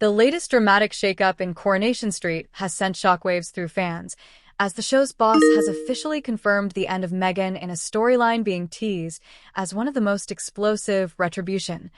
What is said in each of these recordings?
The latest dramatic shakeup in Coronation Street has sent shockwaves through fans, as the show's boss has officially confirmed the end of Meghan in a storyline being teased as one of the most explosive retribution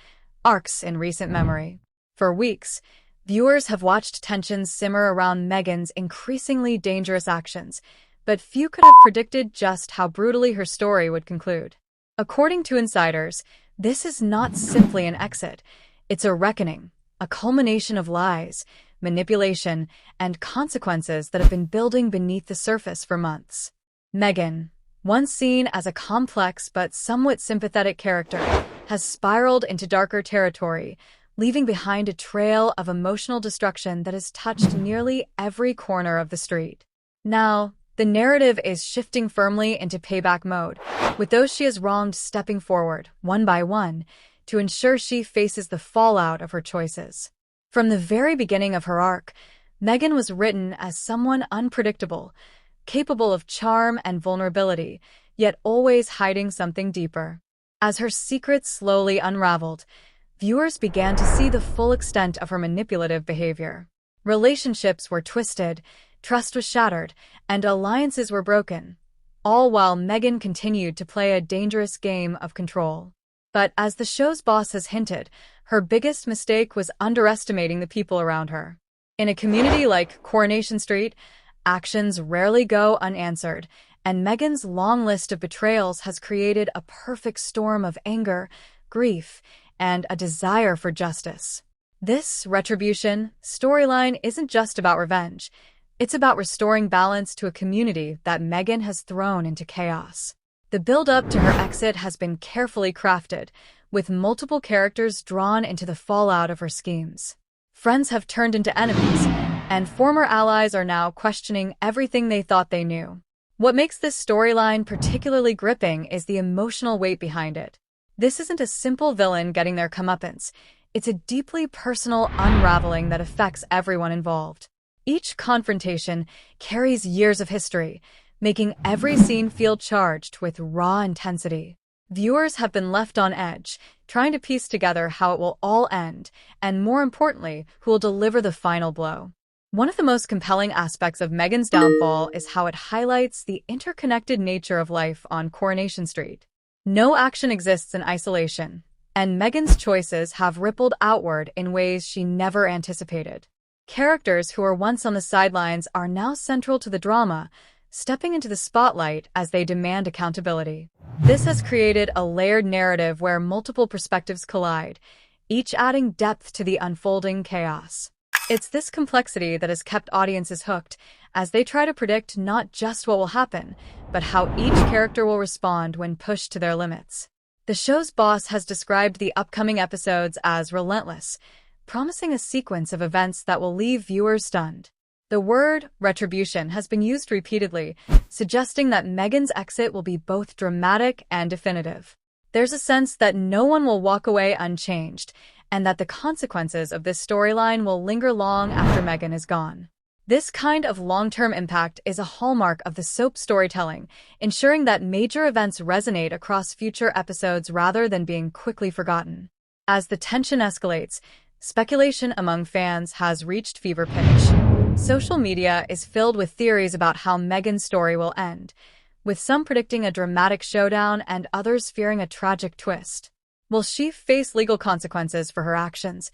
arcs in recent memory. For weeks, viewers have watched tensions simmer around Meghan's increasingly dangerous actions, but few could have predicted just how brutally her story would conclude. According to insiders, this is not simply an exit, it's a reckoning, a culmination of lies, manipulation, and consequences that have been building beneath the surface for months. Meghan, once seen as a complex but somewhat sympathetic character, has spiraled into darker territory, leaving behind a trail of emotional destruction that has touched nearly every corner of the street. Now, the narrative is shifting firmly into payback mode, with those she has wronged stepping forward, one by one, to ensure she faces the fallout of her choices. From the very beginning of her arc, Meghan was written as someone unpredictable, capable of charm and vulnerability, yet always hiding something deeper. As her secrets slowly unraveled, viewers began to see the full extent of her manipulative behavior. Relationships were twisted, trust was shattered, and alliances were broken, all while Meghan continued to play a dangerous game of control. But as the show's boss has hinted, her biggest mistake was underestimating the people around her. In a community like Coronation Street, actions rarely go unanswered, and Meghan's long list of betrayals has created a perfect storm of anger, grief, and a desire for justice. This retribution storyline isn't just about revenge. It's about restoring balance to a community that Meghan has thrown into chaos. The build-up to her exit has been carefully crafted, with multiple characters drawn into the fallout of her schemes. Friends have turned into enemies, and former allies are now questioning everything they thought they knew. What makes this storyline particularly gripping is the emotional weight behind it. This isn't a simple villain getting their comeuppance. It's a deeply personal unraveling that affects everyone involved. Each confrontation carries years of history, making every scene feel charged with raw intensity. Viewers have been left on edge, trying to piece together how it will all end, and more importantly, who will deliver the final blow. One of the most compelling aspects of Meghan's downfall is how it highlights the interconnected nature of life on Coronation Street. No action exists in isolation, and Meghan's choices have rippled outward in ways she never anticipated. Characters who were once on the sidelines are now central to the drama, stepping into the spotlight as they demand accountability. This has created a layered narrative where multiple perspectives collide, each adding depth to the unfolding chaos. It's this complexity that has kept audiences hooked, as they try to predict not just what will happen, but how each character will respond when pushed to their limits. The show's boss has described the upcoming episodes as relentless, promising a sequence of events that will leave viewers stunned. The word retribution has been used repeatedly, suggesting that Meghan's exit will be both dramatic and definitive. There's a sense that no one will walk away unchanged, and that the consequences of this storyline will linger long after Meghan is gone. This kind of long-term impact is a hallmark of the soap storytelling, ensuring that major events resonate across future episodes rather than being quickly forgotten. As the tension escalates, speculation among fans has reached fever pitch. Social media is filled with theories about how Meghan's story will end, with some predicting a dramatic showdown and others fearing a tragic twist. Will she face legal consequences for her actions,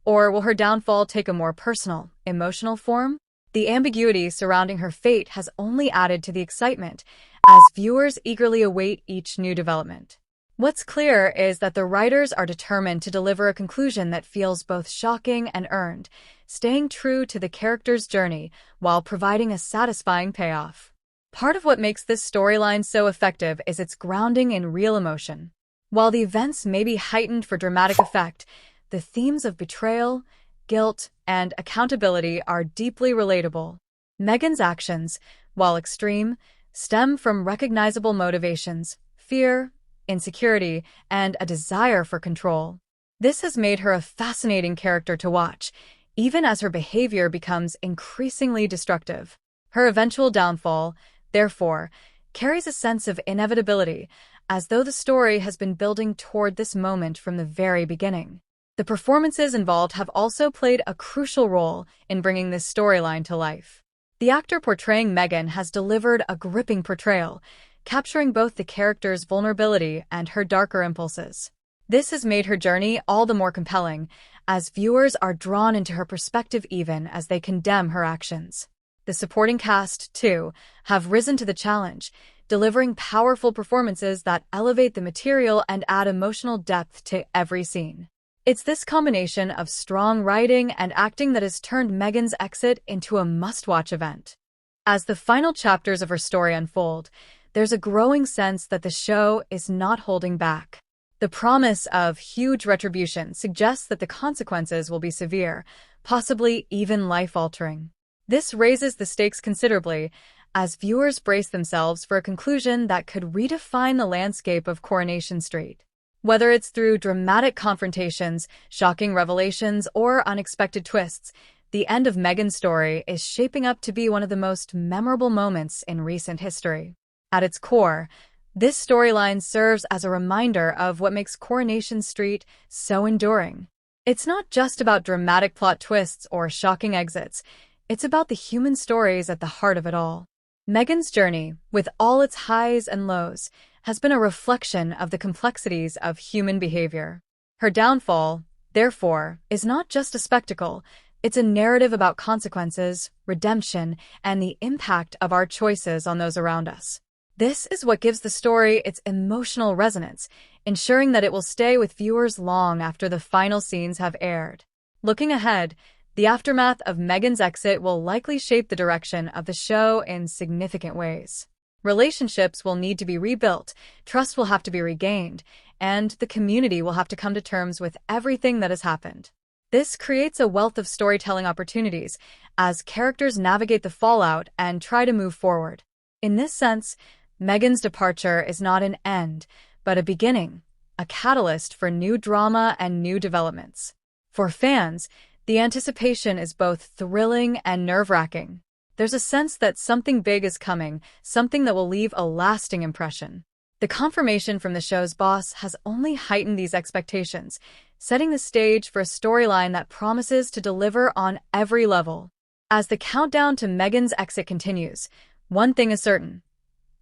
or will her downfall take a more personal, emotional form? The ambiguity surrounding her fate has only added to the excitement, as viewers eagerly await each new development. What's clear is that the writers are determined to deliver a conclusion that feels both shocking and earned, staying true to the character's journey while providing a satisfying payoff. Part of what makes this storyline so effective is its grounding in real emotion. While the events may be heightened for dramatic effect, the themes of betrayal, guilt, and accountability are deeply relatable. Meghan's actions, while extreme, stem from recognizable motivations: fear, insecurity, and a desire for control. This has made her a fascinating character to watch, even as her behavior becomes increasingly destructive. Her eventual downfall, therefore, carries a sense of inevitability, as though the story has been building toward this moment from the very beginning. The performances involved have also played a crucial role in bringing this storyline to life. The actor portraying Megan has delivered a gripping portrayal, capturing both the character's vulnerability and her darker impulses. This has made her journey all the more compelling, as viewers are drawn into her perspective even as they condemn her actions. The supporting cast, too, have risen to the challenge, delivering powerful performances that elevate the material and add emotional depth to every scene. It's this combination of strong writing and acting that has turned Megan's exit into a must-watch event. As the final chapters of her story unfold, there's a growing sense that the show is not holding back. The promise of huge retribution suggests that the consequences will be severe, possibly even life-altering. This raises the stakes considerably, as viewers brace themselves for a conclusion that could redefine the landscape of Coronation Street. Whether it's through dramatic confrontations, shocking revelations, or unexpected twists, the end of Megan's story is shaping up to be one of the most memorable moments in recent history. At its core, this storyline serves as a reminder of what makes Coronation Street so enduring. It's not just about dramatic plot twists or shocking exits, it's about the human stories at the heart of it all. Megan's journey, with all its highs and lows, has been a reflection of the complexities of human behavior. Her downfall, therefore, is not just a spectacle, it's a narrative about consequences, redemption, and the impact of our choices on those around us. This is what gives the story its emotional resonance, ensuring that it will stay with viewers long after the final scenes have aired. Looking ahead, the aftermath of Megan's exit will likely shape the direction of the show in significant ways. Relationships will need to be rebuilt, trust will have to be regained, and the community will have to come to terms with everything that has happened. This creates a wealth of storytelling opportunities as characters navigate the fallout and try to move forward. In this sense, Megan's departure is not an end, but a beginning, a catalyst for new drama and new developments. For fans, the anticipation is both thrilling and nerve-wracking. There's a sense that something big is coming, something that will leave a lasting impression. The confirmation from the show's boss has only heightened these expectations, setting the stage for a storyline that promises to deliver on every level. As the countdown to Megan's exit continues, one thing is certain.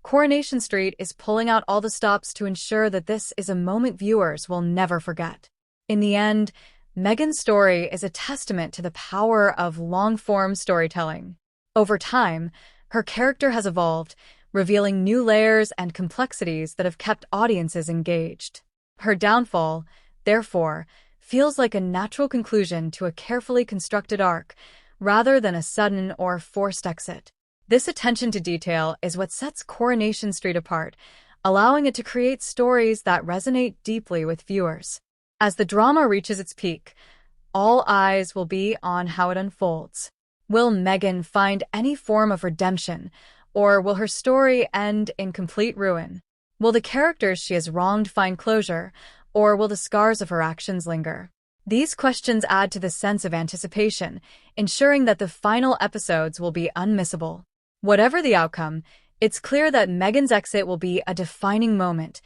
Coronation Street is pulling out all the stops to ensure that this is a moment viewers will never forget. In the end, Megan's story is a testament to the power of long-form storytelling. Over time, her character has evolved, revealing new layers and complexities that have kept audiences engaged. Her downfall, therefore, feels like a natural conclusion to a carefully constructed arc, rather than a sudden or forced exit. This attention to detail is what sets Coronation Street apart, allowing it to create stories that resonate deeply with viewers. As the drama reaches its peak, all eyes will be on how it unfolds. Will Megan find any form of redemption, or will her story end in complete ruin? Will the characters she has wronged find closure, or will the scars of her actions linger? These questions add to the sense of anticipation, ensuring that the final episodes will be unmissable. Whatever the outcome, it's clear that Megan's exit will be a defining moment,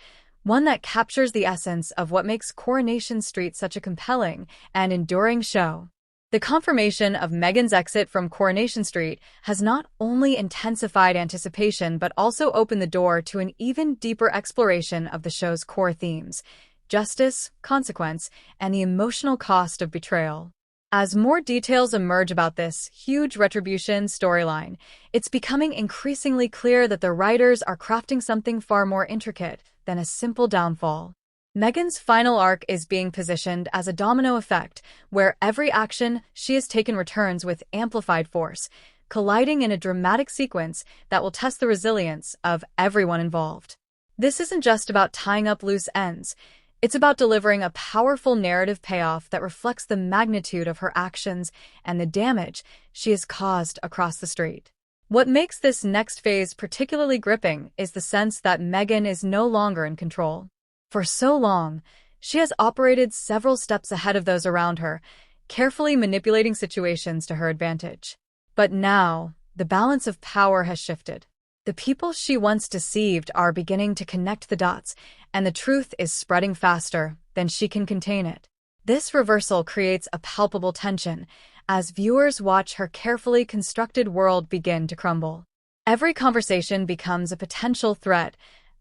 one that captures the essence of what makes Coronation Street such a compelling and enduring show. The confirmation of Megan's exit from Coronation Street has not only intensified anticipation but also opened the door to an even deeper exploration of the show's core themes: justice, consequence, and the emotional cost of betrayal. As more details emerge about this huge retribution storyline, it's becoming increasingly clear that the writers are crafting something far more intricate than a simple downfall. Megan's final arc is being positioned as a domino effect, where every action she has taken returns with amplified force, colliding in a dramatic sequence that will test the resilience of everyone involved. This isn't just about tying up loose ends. It's about delivering a powerful narrative payoff that reflects the magnitude of her actions and the damage she has caused across the street. What makes this next phase particularly gripping is the sense that Megan is no longer in control. For so long, she has operated several steps ahead of those around her, carefully manipulating situations to her advantage. But now, the balance of power has shifted. The people she once deceived are beginning to connect the dots, and the truth is spreading faster than she can contain it. This reversal creates a palpable tension as viewers watch her carefully constructed world begin to crumble. Every conversation becomes a potential threat,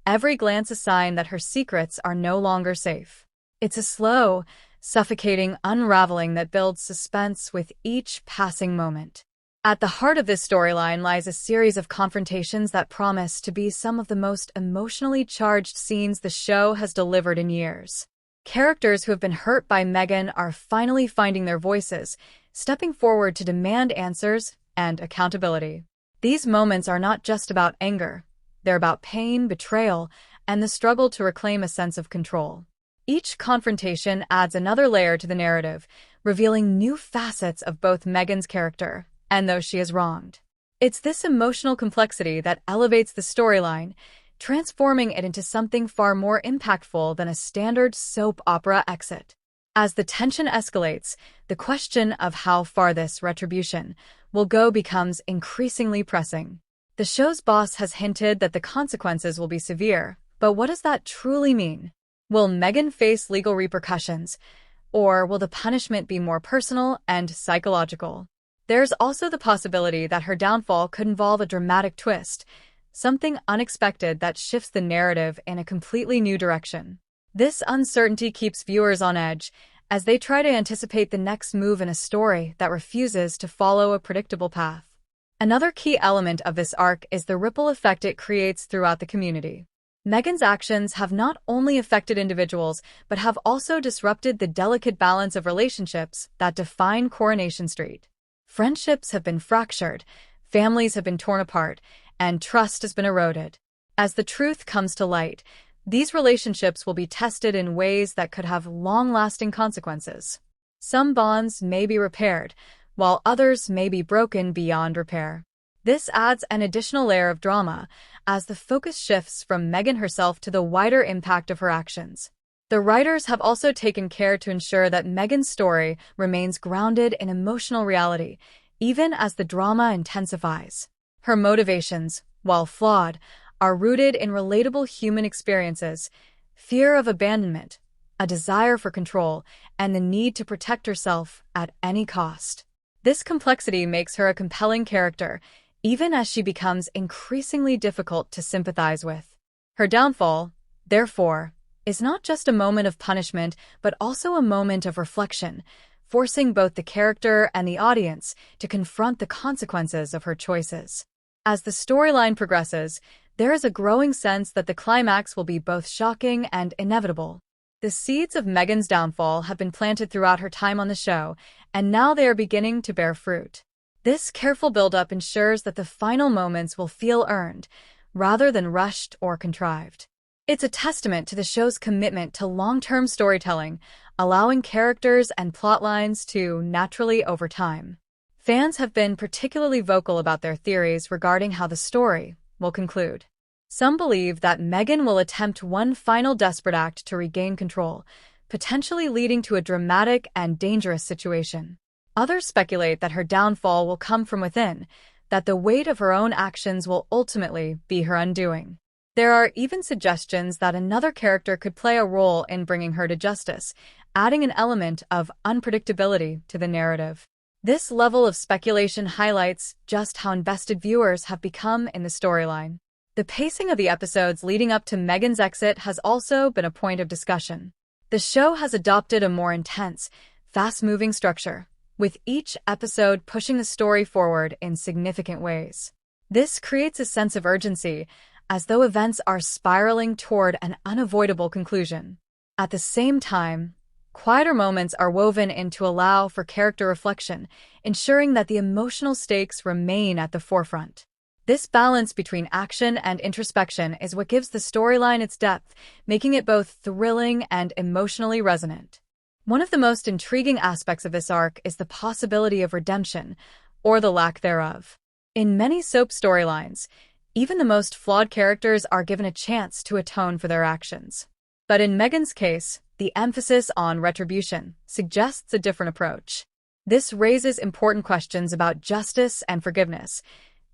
every glance a sign that her secrets are no longer safe. It's a slow, suffocating unraveling that builds suspense with each passing moment. At the heart of this storyline lies a series of confrontations that promise to be some of the most emotionally charged scenes the show has delivered in years. Characters who have been hurt by Megan are finally finding their voices, stepping forward to demand answers and accountability. These moments are not just about anger. They're about pain, betrayal, and the struggle to reclaim a sense of control. Each confrontation adds another layer to the narrative, revealing new facets of both Megan's character and those she has wronged. It's this emotional complexity that elevates the storyline, transforming it into something far more impactful than a standard soap opera exit. As the tension escalates, the question of how far this retribution will go becomes increasingly pressing. The show's boss has hinted that the consequences will be severe, but what does that truly mean? Will Megan face legal repercussions, or will the punishment be more personal and psychological? There's also the possibility that her downfall could involve a dramatic twist, something unexpected that shifts the narrative in a completely new direction. This uncertainty keeps viewers on edge as they try to anticipate the next move in a story that refuses to follow a predictable path. Another key element of this arc is the ripple effect it creates throughout the community. Megan's actions have not only affected individuals, but have also disrupted the delicate balance of relationships that define Coronation Street. Friendships have been fractured, families have been torn apart, and trust has been eroded. As the truth comes to light, these relationships will be tested in ways that could have long-lasting consequences. Some bonds may be repaired, while others may be broken beyond repair. This adds an additional layer of drama as the focus shifts from Megan herself to the wider impact of her actions. The writers have also taken care to ensure that Megan's story remains grounded in emotional reality, even as the drama intensifies. Her motivations, while flawed, are rooted in relatable human experiences: fear of abandonment, a desire for control, and the need to protect herself at any cost. This complexity makes her a compelling character, even as she becomes increasingly difficult to sympathize with. Her downfall, therefore, is not just a moment of punishment, but also a moment of reflection, forcing both the character and the audience to confront the consequences of her choices. As the storyline progresses, there is a growing sense that the climax will be both shocking and inevitable. The seeds of Megan's downfall have been planted throughout her time on the show, and now they are beginning to bear fruit. This careful build-up ensures that the final moments will feel earned, rather than rushed or contrived. It's a testament to the show's commitment to long-term storytelling, allowing characters and plotlines to naturally over time. Fans have been particularly vocal about their theories regarding how the story will conclude. Some believe that Megan will attempt one final desperate act to regain control, potentially leading to a dramatic and dangerous situation. Others speculate that her downfall will come from within, that the weight of her own actions will ultimately be her undoing. There are even suggestions that another character could play a role in bringing her to justice, adding an element of unpredictability to the narrative. This level of speculation highlights just how invested viewers have become in the storyline. The pacing of the episodes leading up to Megan's exit has also been a point of discussion. The show has adopted a more intense, fast-moving structure, with each episode pushing the story forward in significant ways. This creates a sense of urgency, as though events are spiraling toward an unavoidable conclusion. At the same time, quieter moments are woven in to allow for character reflection, ensuring that the emotional stakes remain at the forefront. This balance between action and introspection is what gives the storyline its depth, making it both thrilling and emotionally resonant. One of the most intriguing aspects of this arc is the possibility of redemption, or the lack thereof. In many soap storylines, even the most flawed characters are given a chance to atone for their actions. But in Megan's case, the emphasis on retribution suggests a different approach. This raises important questions about justice and forgiveness.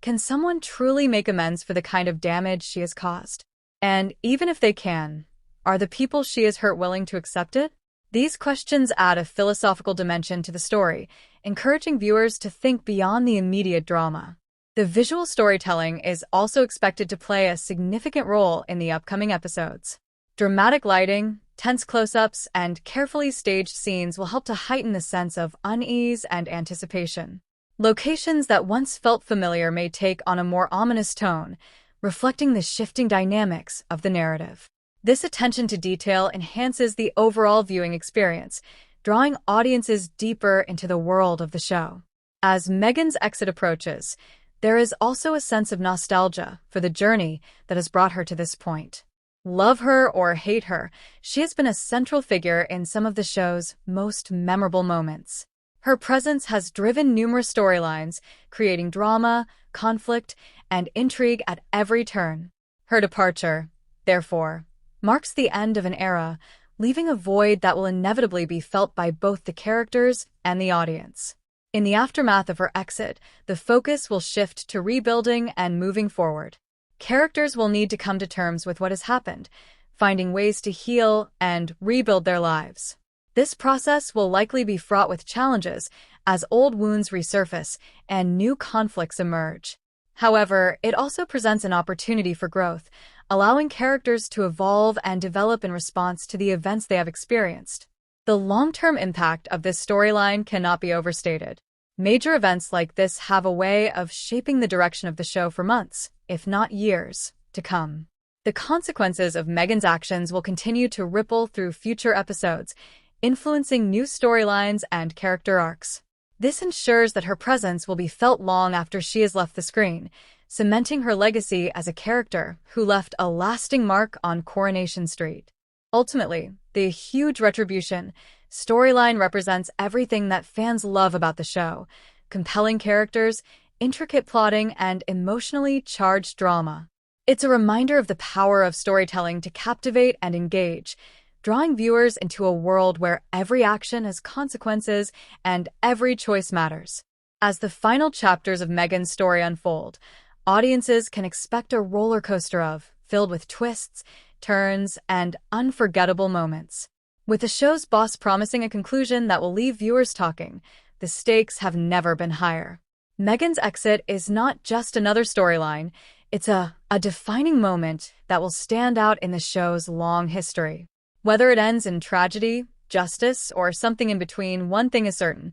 Can someone truly make amends for the kind of damage she has caused? And even if they can, are the people she has hurt willing to accept it? These questions add a philosophical dimension to the story, encouraging viewers to think beyond the immediate drama. The visual storytelling is also expected to play a significant role in the upcoming episodes. Dramatic lighting, tense close-ups, and carefully staged scenes will help to heighten the sense of unease and anticipation. Locations that once felt familiar may take on a more ominous tone, reflecting the shifting dynamics of the narrative. This attention to detail enhances the overall viewing experience, drawing audiences deeper into the world of the show. As Megan's exit approaches, there is also a sense of nostalgia for the journey that has brought her to this point. Love her or hate her, she has been a central figure in some of the show's most memorable moments. Her presence has driven numerous storylines, creating drama, conflict, and intrigue at every turn. Her departure, therefore, marks the end of an era, leaving a void that will inevitably be felt by both the characters and the audience. In the aftermath of her exit, the focus will shift to rebuilding and moving forward. Characters will need to come to terms with what has happened, finding ways to heal and rebuild their lives. This process will likely be fraught with challenges as old wounds resurface and new conflicts emerge. However, it also presents an opportunity for growth, allowing characters to evolve and develop in response to the events they have experienced. The long-term impact of this storyline cannot be overstated. Major events like this have a way of shaping the direction of the show for months, if not years, to come. The consequences of Megan's actions will continue to ripple through future episodes, influencing new storylines and character arcs. This ensures that her presence will be felt long after she has left the screen, cementing her legacy as a character who left a lasting mark on Coronation Street. Ultimately, the huge retribution storyline represents everything that fans love about the show: compelling characters, intricate plotting, and emotionally charged drama. It's a reminder of the power of storytelling to captivate and engage, drawing viewers into a world where every action has consequences and every choice matters. As the final chapters of Megan's story unfold, audiences can expect a roller coaster filled with twists, turns, and unforgettable moments. With the show's boss promising a conclusion that will leave viewers talking, the stakes have never been higher. Megan's exit is not just another storyline, it's a defining moment that will stand out in the show's long history. Whether it ends in tragedy, justice, or something in between, one thing is certain: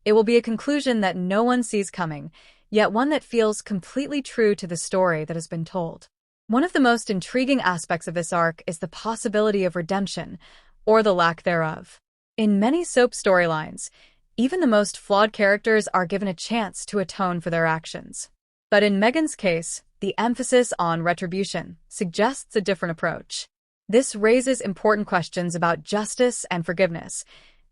it will be a conclusion that no one sees coming, yet one that feels completely true to the story that has been told. One of the most intriguing aspects of this arc is the possibility of redemption, or the lack thereof. In many soap storylines, even the most flawed characters are given a chance to atone for their actions. But in Megan's case, the emphasis on retribution suggests a different approach. This raises important questions about justice and forgiveness.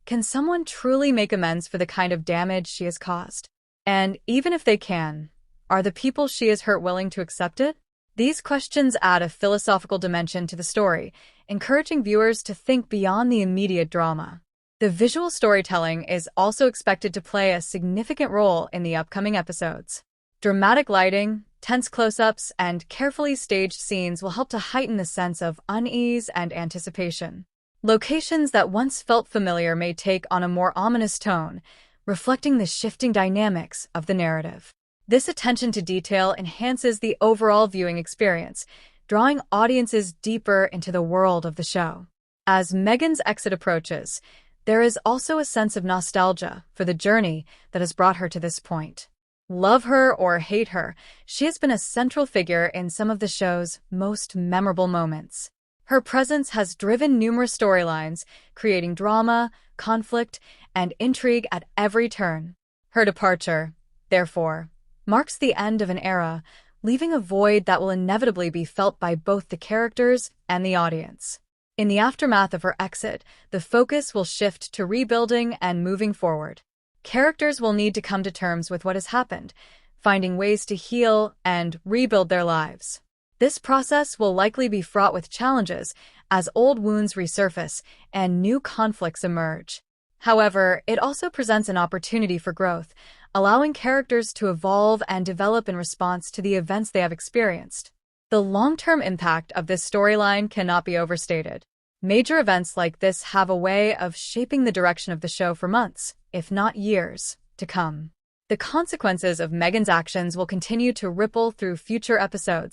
Can someone truly make amends for the kind of damage she has caused? And even if they can, are the people she has hurt willing to accept it? These questions add a philosophical dimension to the story, encouraging viewers to think beyond the immediate drama. The visual storytelling is also expected to play a significant role in the upcoming episodes. Dramatic lighting, tense close-ups, and carefully staged scenes will help to heighten the sense of unease and anticipation. Locations that once felt familiar may take on a more ominous tone, reflecting the shifting dynamics of the narrative. This attention to detail enhances the overall viewing experience, drawing audiences deeper into the world of the show. As Megan's exit approaches, there is also a sense of nostalgia for the journey that has brought her to this point. Love her or hate her, she has been a central figure in some of the show's most memorable moments. Her presence has driven numerous storylines, creating drama, conflict, and intrigue at every turn. Her departure, therefore, marks the end of an era, leaving a void that will inevitably be felt by both the characters and the audience. In the aftermath of her exit, the focus will shift to rebuilding and moving forward. Characters will need to come to terms with what has happened, finding ways to heal and rebuild their lives. This process will likely be fraught with challenges as old wounds resurface and new conflicts emerge. However, it also presents an opportunity for growth, allowing characters to evolve and develop in response to the events they have experienced. The long-term impact of this storyline cannot be overstated. Major events like this have a way of shaping the direction of the show for months, if not years, to come. The consequences of Meghan's actions will continue to ripple through future episodes.